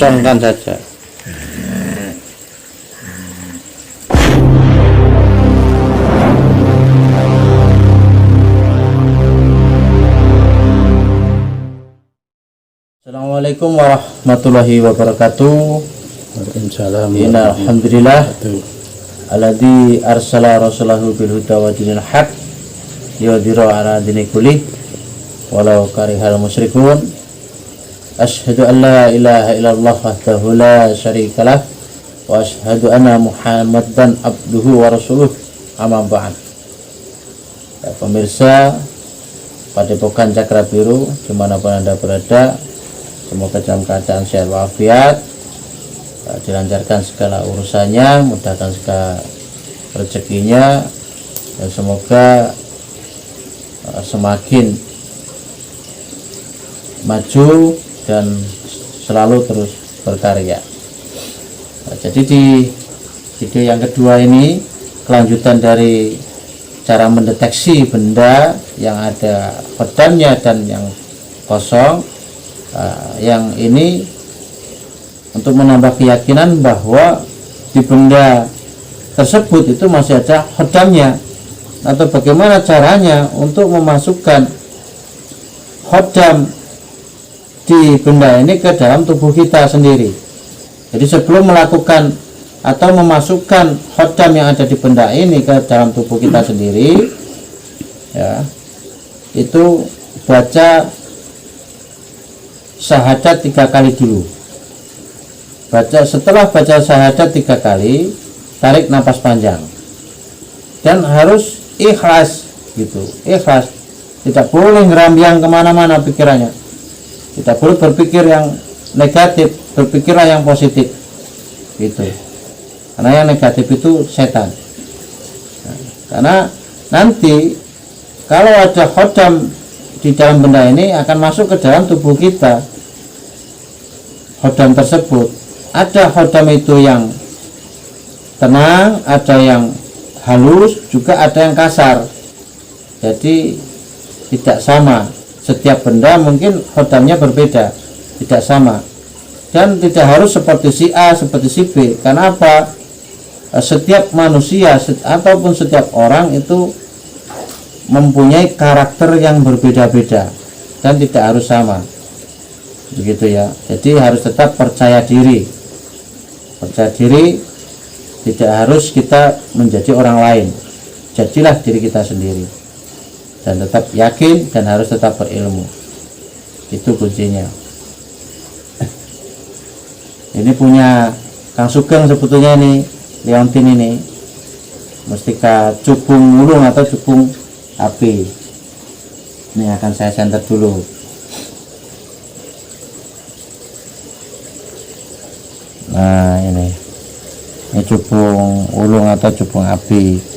Conkan saja. Assalamualaikum warahmatullahi wabarakatuh. Waalaikumsalam. Alhamdulillah alladzi arsala rasulahu bil huda wa dinil haq liyudhhira ala dini kulli walau karihal musyrikun. Asyhadu an la ilaha illallah wahdahu la syarikalah wa asyhadu anna Muhammadan abduhu wa rasuluh. Amma ba'd. Ya, pemirsa Padepokan Cakra Biru dimanapun Anda berada, semoga dalam keadaan sehat walafiat, dilancarkan segala urusannya, mudahkan segala rezekinya, dan semoga semakin maju dan selalu terus berkarya. Jadi di video yang kedua ini kelanjutan dari cara mendeteksi benda yang ada kodamnya dan yang kosong. Yang ini untuk menambah keyakinan bahwa di benda tersebut itu masih ada khodamnya, atau bagaimana caranya untuk memasukkan khodam di benda ini ke dalam tubuh kita sendiri. Jadi sebelum melakukan atau memasukkan khodam yang ada di benda ini ke dalam tubuh kita sendiri, ya, itu baca syahadat 3 kali dulu. Setelah baca syahadat 3 kali, tarik napas panjang dan harus ikhlas gitu, ikhlas. Tidak boleh ngerambiang kemana-mana pikirannya, tidak boleh berpikir yang negatif, berpikirlah yang positif gitu, karena yang negatif itu setan. Karena nanti kalau ada khodam di dalam benda ini akan masuk ke dalam tubuh kita. Khodam tersebut, ada khodam itu yang tenang, ada yang halus, juga ada yang kasar. Jadi tidak sama, setiap benda mungkin khodamnya berbeda, tidak sama, dan tidak harus seperti si A, seperti si B. Karena apa? Setiap manusia ataupun setiap orang itu mempunyai karakter yang berbeda-beda dan tidak harus sama, begitu ya. Jadi harus tetap percaya diri, tidak harus kita menjadi orang lain, jadilah diri kita sendiri dan tetap yakin, dan harus tetap berilmu. Itu kuncinya. Ini punya Kang Sugeng sebetulnya, ini Leontin ini, mustika cubung ulung atau cubung api. Ini akan saya senter dulu. Nah, ini cubung ulung atau cubung api,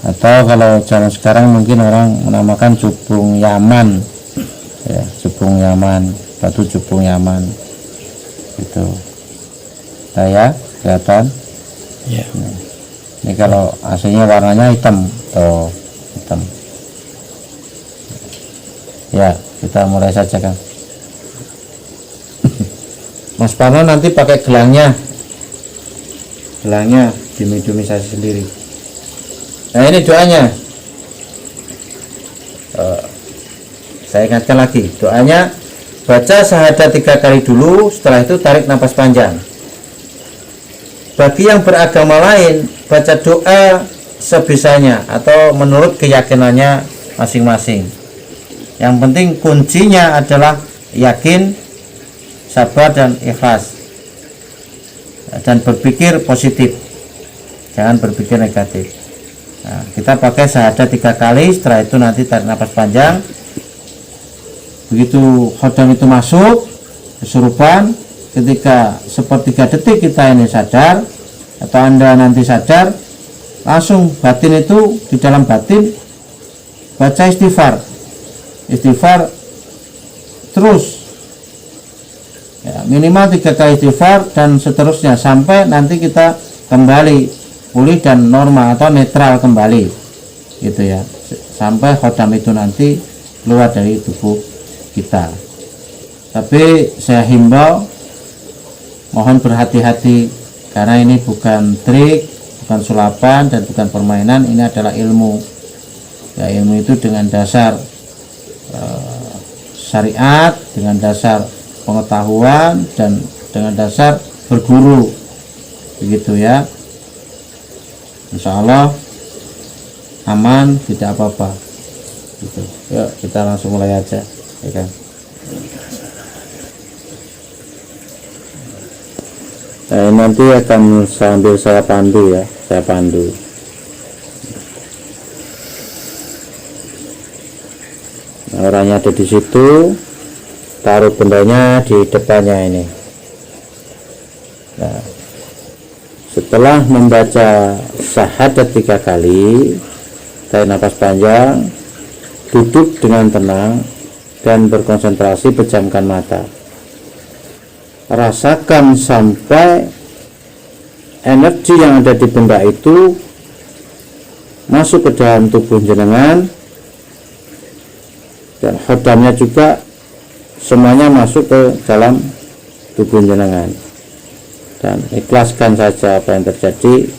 atau kalau zaman sekarang mungkin orang menamakan cubung Yaman, ya, cubung Yaman, batu cubung Yaman itu. Saya kelihatan ya. Ini kalau aslinya warnanya hitam, tuh hitam ya. Kita mulai saja, Kang. Mas Parno nanti pakai gelangnya dimindumisasi sendiri. Nah, ini doanya. Saya ingatkan lagi, doanya baca syahadat 3 kali dulu, setelah itu tarik napas panjang. Bagi yang beragama lain, baca doa sebisanya atau menurut keyakinannya masing-masing. Yang penting kuncinya adalah yakin, sabar, dan ikhlas, dan berpikir positif, jangan berpikir negatif. Nah, kita pakai syahadat 3 kali, setelah itu nanti tarik napas panjang. Begitu khodam itu masuk kesurupan, ketika sepertiga detik kita ini sadar, atau Anda nanti sadar, langsung batin itu, di dalam batin baca istighfar terus ya, minimal 3 kali istighfar dan seterusnya sampai nanti kita kembali pulih dan normal atau netral kembali gitu ya, sampai khodam itu nanti keluar dari tubuh kita. Tapi saya himbau mohon berhati-hati karena ini bukan trik, bukan sulapan dan bukan permainan, ini adalah ilmu. Ya, ilmu itu dengan dasar syariat, dengan dasar pengetahuan dan dengan dasar berguru, begitu ya. Insya Allah aman, tidak apa-apa. Gitu. Yuk kita langsung mulai aja, ya kan. Nah, nanti akan sambil saya pandu ya, saya pandu. Nah, orangnya ada di situ, taruh bendanya di depannya ini. Nah, setelah membaca syahadat 3 kali, tarik nafas panjang, duduk dengan tenang dan berkonsentrasi, pejamkan mata. Rasakan sampai energi yang ada di benda itu masuk ke dalam tubuh jenengan, dan khodamnya juga semuanya masuk ke dalam tubuh jenengan, dan ikhlaskan saja apa yang terjadi,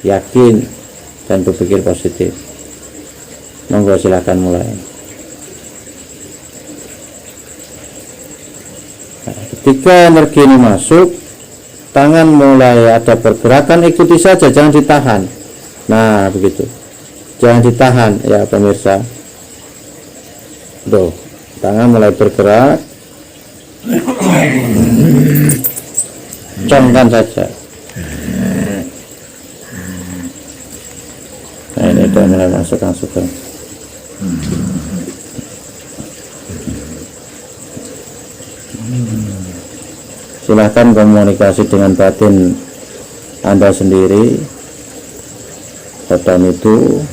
yakin dan berpikir positif. Monggo silakan mulai. Ketika energi ini masuk, tangan mulai ada pergerakan, ikuti saja, jangan ditahan. Nah, begitu. Jangan ditahan ya pemirsa. Tuh, tangan mulai bergerak. Congkan saja. Nah, ini udah mulai masuk. Silahkan komunikasi dengan batin Anda sendiri. Khodam itu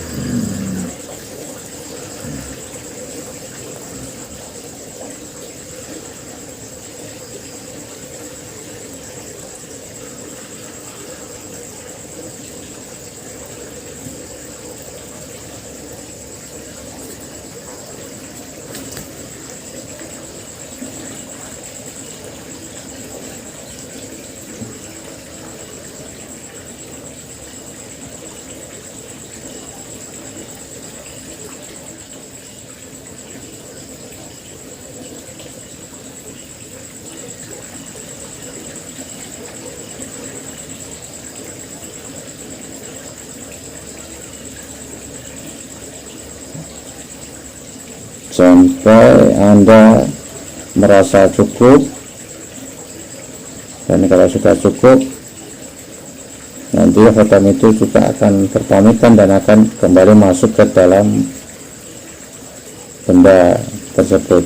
sampai Anda merasa cukup, dan kalau sudah cukup, nanti khodam itu juga akan berpamitan dan akan kembali masuk ke dalam benda tersebut.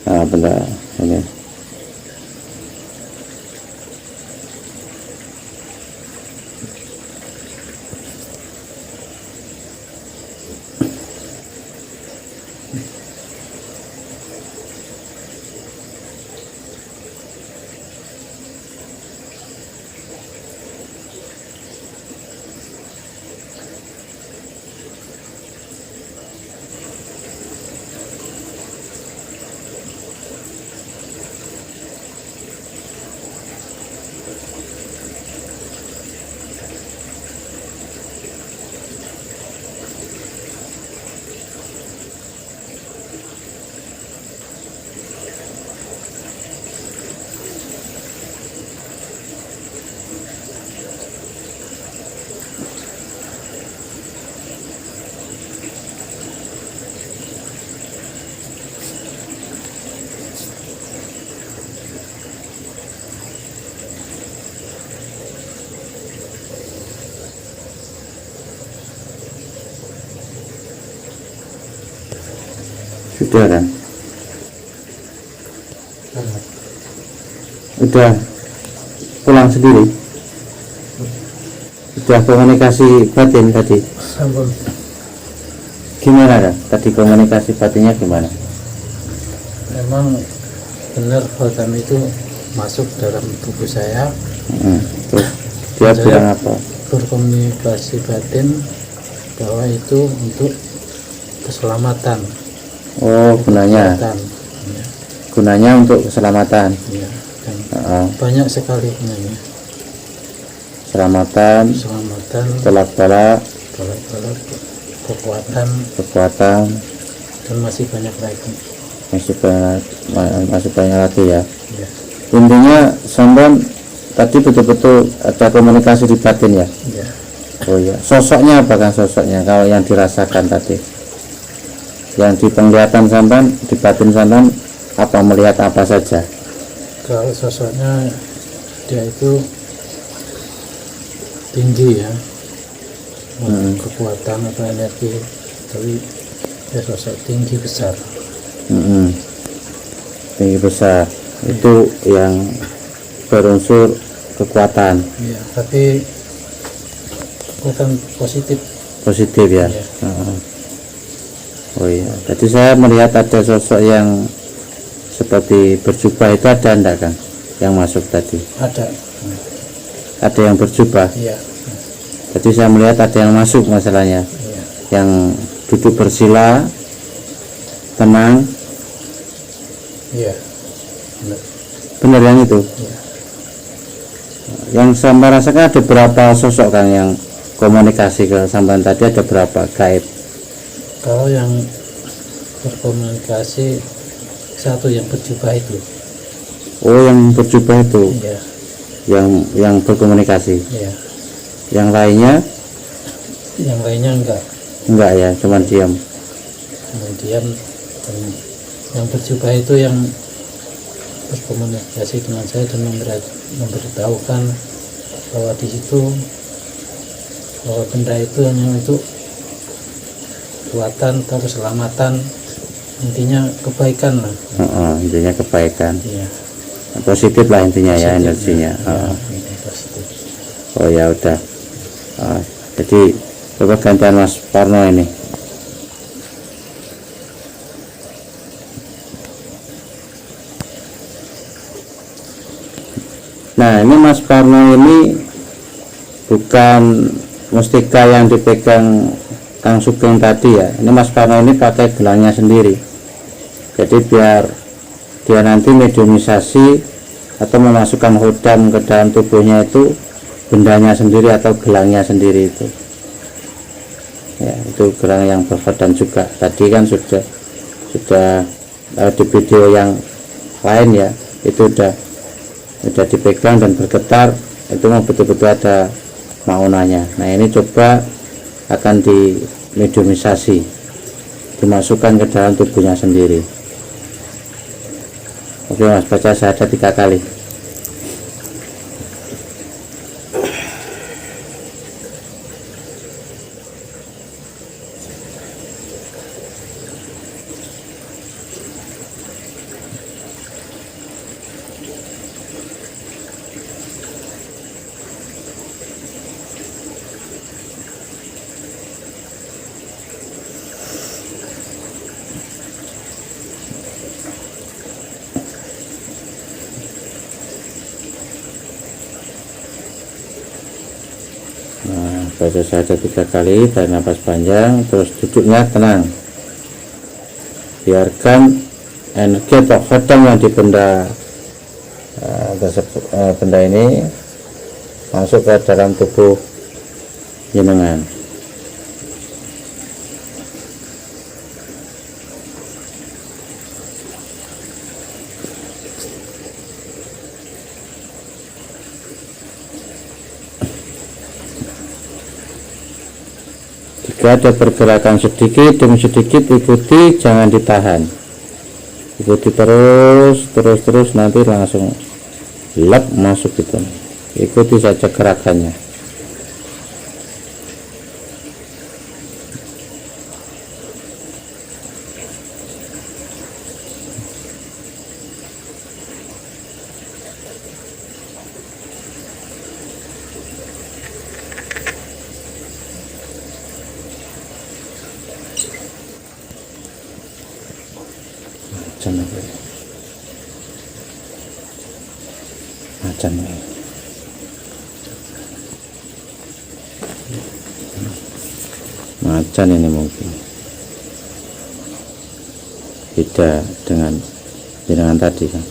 Nah, benda ini. Sudah kan? Udah pulang sendiri? Udah komunikasi batin tadi? Gimana kan? Tadi komunikasi batinnya gimana? Memang benar khodam itu masuk dalam tubuh saya. Terus dia Saya bilang apa? berkomunikasi batin bahwa itu untuk keselamatan. Oh, gunanya. Keselamatan, ya. gunanya untuk keselamatan. ya, dan Heeh. banyak sekali gunanya. Keselamatan, Keselamatan, tolak-tolak, balap-balap, kekuatan, kekuatan, dan masih banyak lagi. masih banyak lagi ya. Ya, Intinya sampean tadi betul-betul ada komunikasi di batin ya. ya. Oh iya, sosoknya apa kan sosoknya kalau yang dirasakan tadi? Yang di penglihatan sampean, di batin sampean apa, melihat apa saja? Kalau sosoknya dia itu tinggi ya, kekuatan atau energi, tapi dia sosok tinggi besar. Tinggi besar itu yang berunsur kekuatan Ya, tapi bukan positif. positif ya. Ya. Heeh. Oh iya, tadi saya melihat ada sosok yang seperti berjubah, itu ada enggak kan yang masuk tadi? Ada Yang berjubah. ya, Tadi saya melihat ada yang masuk masalahnya, ya, yang duduk bersila tenang. ya, benar. Benar yang itu. Ya. Yang saya rasakan ada berapa sosok kan yang komunikasi ke sampean tadi, ada berapa gaib? Kalau yang berkomunikasi satu yang berjubah itu. Oh, yang berjubah itu Ya, yang berkomunikasi. ya. Yang lainnya Yang lainnya enggak ya, cuma diam. kemudian dan yang berjubah itu yang berkomunikasi dengan saya dan memberitahukan bahwa di situ, bahwa benda itu hanya untuk kekuatan atau keselamatan, intinya kebaikan lah. Intinya kebaikan, Iya, positif lah intinya ya, positif, energinya. ya, ini positif. Oh ya udah. Jadi coba gantian Mas Parno ini. Nah, ini Mas Parno ini bukan mustika yang dipegang Kang Sugeng tadi ya. Ini Mas Parno ini pakai gelangnya sendiri. Jadi biar dia nanti mediumisasi atau memasukkan hodam ke dalam tubuhnya itu bendanya sendiri atau gelangnya sendiri itu. Ya, itu gelang yang berhodam juga. Tadi kan sudah di video yang lain ya, itu udah dipegang dan bergetar, itu mau betul-betul ada maunanya. Nah, ini coba akan di mediumisasi, dimasukkan ke dalam tubuhnya sendiri. Oke Mas, baca syahadat 3 kali. Nah, baca syahadat 3 kali, tarik nafas panjang, terus duduknya tenang. Biarkan energi atau hodam yang di benda benda ini masuk ke dalam tubuh jenengan. Jika ada pergerakan sedikit demi sedikit, ikuti, jangan ditahan. Ikuti terus, nanti langsung lep masuk gitu. Ikuti saja gerakannya. Macan ini mungkin beda dengan jenengan tadi kan.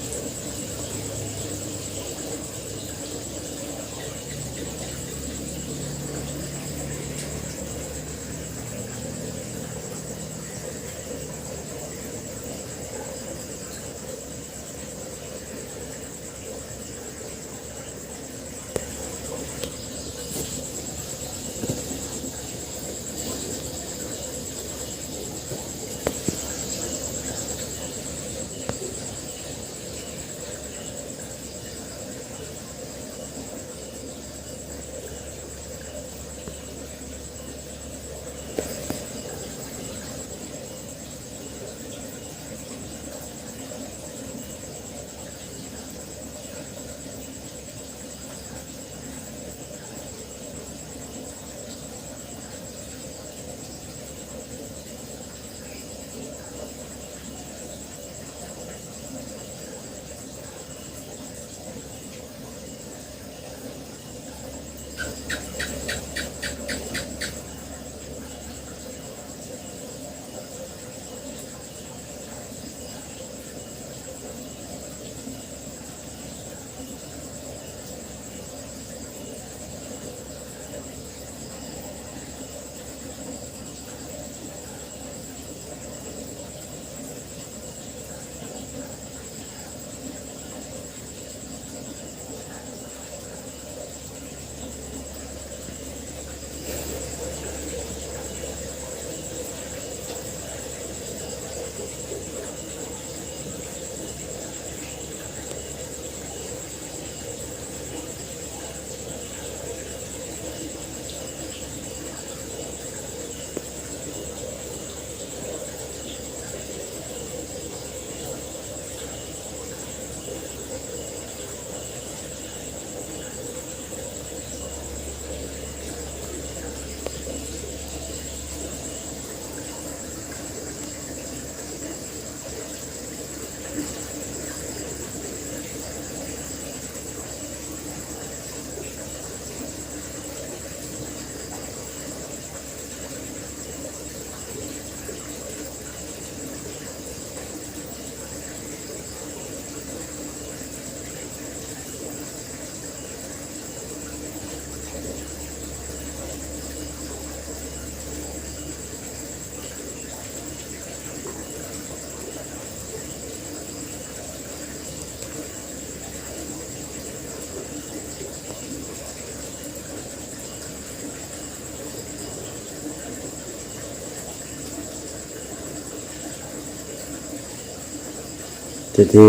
Jadi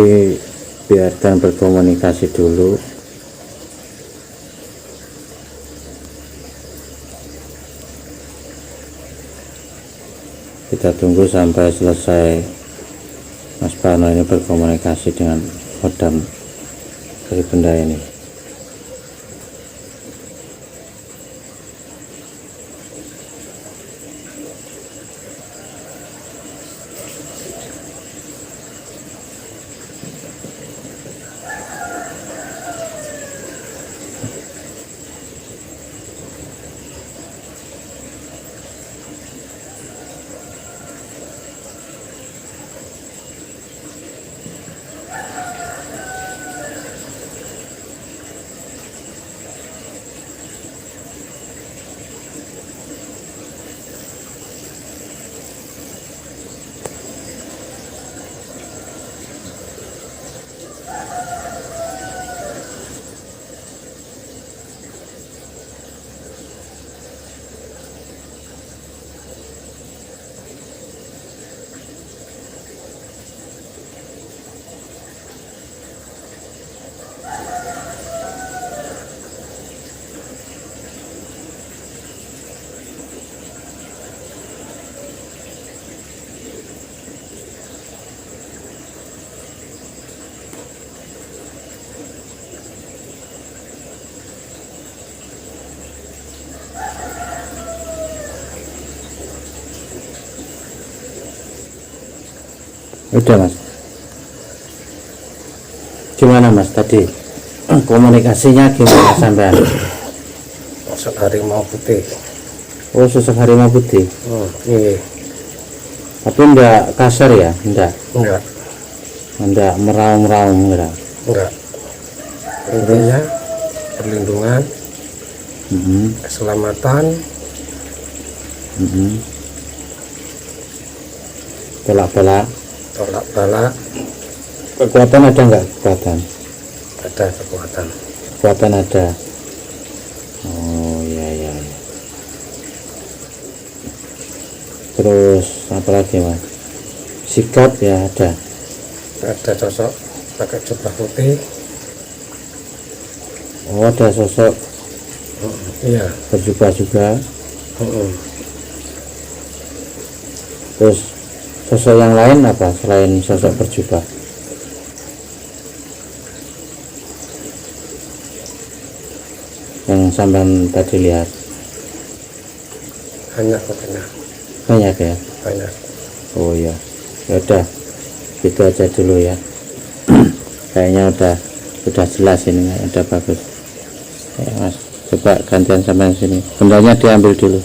biarkan berkomunikasi dulu. Kita tunggu sampai selesai Mas Parno ini berkomunikasi dengan kodam dari benda ini. Udah Mas, gimana Mas tadi komunikasinya gimana sampai Sosok harimau putih. oh sosok harimau putih, Iya. tapi enggak kasar ya, enggak Enggak. Enggak meraung-raung enggak. Enggak. Intinya perlindungan, keselamatan, tolak balak. Kekuatan ada enggak? Kekuatan Ada kekuatan. kekuatan ada. Oh iya. Terus apa lagi Mas? Sikap ya ada. Ada sosok pakai jubah putih. Oh ada sosok Iya. berjubah juga. Mm-mm. Terus sosok yang lain apa selain sosok berjubah? Yang sampean tadi lihat Banyak pokoknya. banyak ya. Banyak. Oh ya, udah itu aja dulu ya. Kayaknya udah jelas ini, udah bagus. Ya, Mas, coba gantian sampai sini. Bendanya diambil dulu.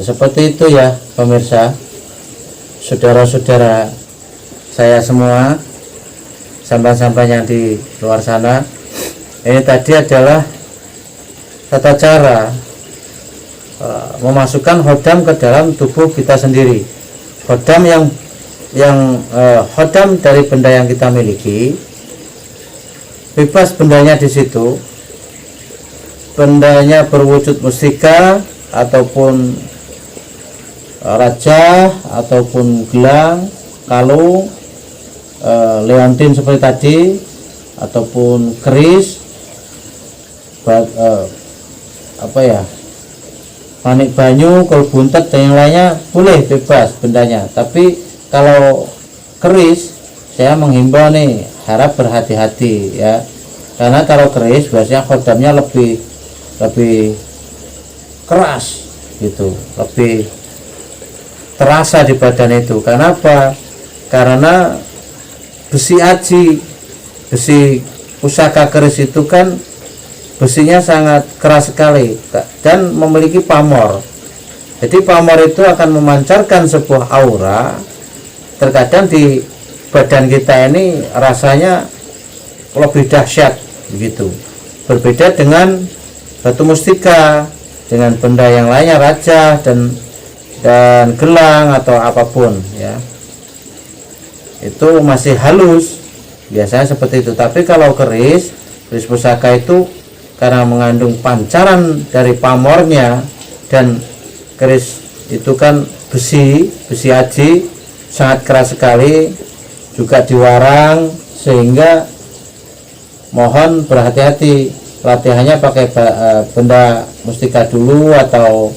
Seperti itu ya pemirsa, saudara-saudara saya semua, sampai-sampai yang di luar sana. Ini tadi adalah tata cara memasukkan hodam ke dalam tubuh kita sendiri. Hodam yang hodam dari benda yang kita miliki, bebas bendanya di situ. Bendanya berwujud mustika ataupun raja ataupun gelang, kalung, leontin seperti tadi, ataupun keris, panik banyu, kol buntet dan yang lainnya boleh bebas bendanya. Tapi kalau keris saya menghimbau nih, harap berhati-hati ya, karena kalau keris biasanya kodamnya lebih keras gitu, lebih terasa di badan itu. Karena apa? Karena besi aji, besi pusaka keris itu kan besinya sangat keras sekali dan memiliki pamor. Jadi pamor itu akan memancarkan sebuah aura. Terkadang di badan kita ini rasanya lebih dahsyat begitu. Berbeda dengan batu mustika, dengan benda yang lainnya, raja dan gelang atau apapun ya. Itu masih halus. Biasanya seperti itu. Tapi kalau keris pusaka itu karena mengandung pancaran dari pamornya, dan keris itu kan besi aji, sangat keras sekali, juga diwarang, sehingga mohon berhati-hati. Latihannya pakai benda mustika dulu, atau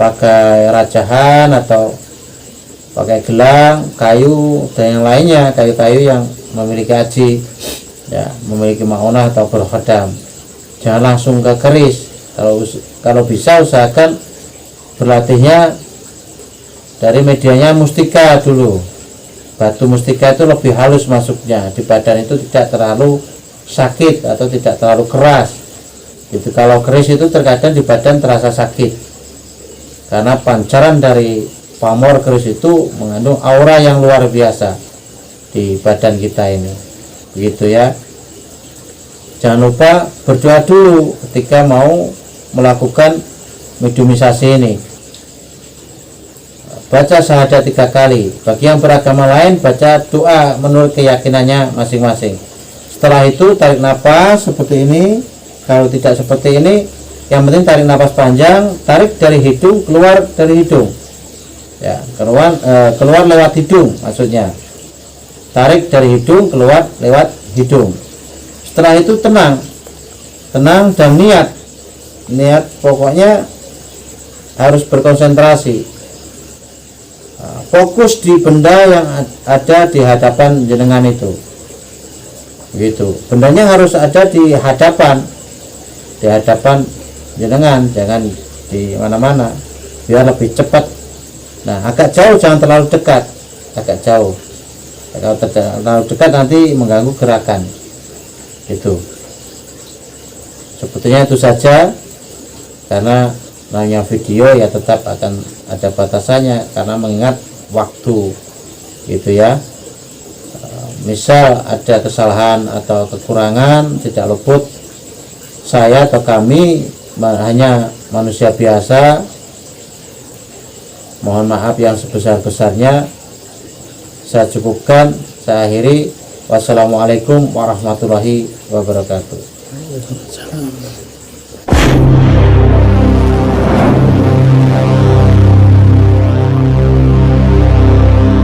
pakai rajahan, atau pakai gelang, kayu dan yang lainnya, kayu-kayu yang memiliki aji ya, memiliki maunah atau berhodam. Jangan langsung ke keris. Kalau bisa usahakan berlatihnya dari medianya mustika dulu. Batu mustika itu lebih halus masuknya di badan, itu tidak terlalu sakit atau tidak terlalu keras gitu. Kalau keris itu terkadang di badan terasa sakit karena pancaran dari pamor keris itu mengandung aura yang luar biasa di badan kita ini, begitu ya. Jangan lupa berdoa dulu ketika mau melakukan mediumisasi ini. Baca syahadat 3 kali. Bagi yang beragama lain, baca doa menurut keyakinannya masing-masing. Setelah itu tarik nafas seperti ini. Kalau tidak seperti ini, yang penting tarik nafas panjang, tarik dari hidung, keluar dari hidung ya, keluar lewat hidung maksudnya. Tarik dari hidung, keluar lewat hidung. Setelah itu tenang dan niat pokoknya harus berkonsentrasi, fokus di benda yang ada di hadapan jenengan itu, gitu. Bendanya harus ada di hadapan jenengan, jangan di mana-mana, biar lebih cepat. Nah, agak jauh, jangan terlalu dekat, agak jauh. Kalau terlalu dekat nanti mengganggu gerakan. Itu sebetulnya itu saja, karena namanya video ya tetap akan ada batasannya karena mengingat waktu gitu ya. misal ada kesalahan atau kekurangan, tidak luput, saya atau kami hanya manusia biasa, mohon maaf yang sebesar-besarnya. Saya cukupkan, saya akhiri. Wassalamualaikum warahmatullahi wabarakatuh. Waalaikumsalam.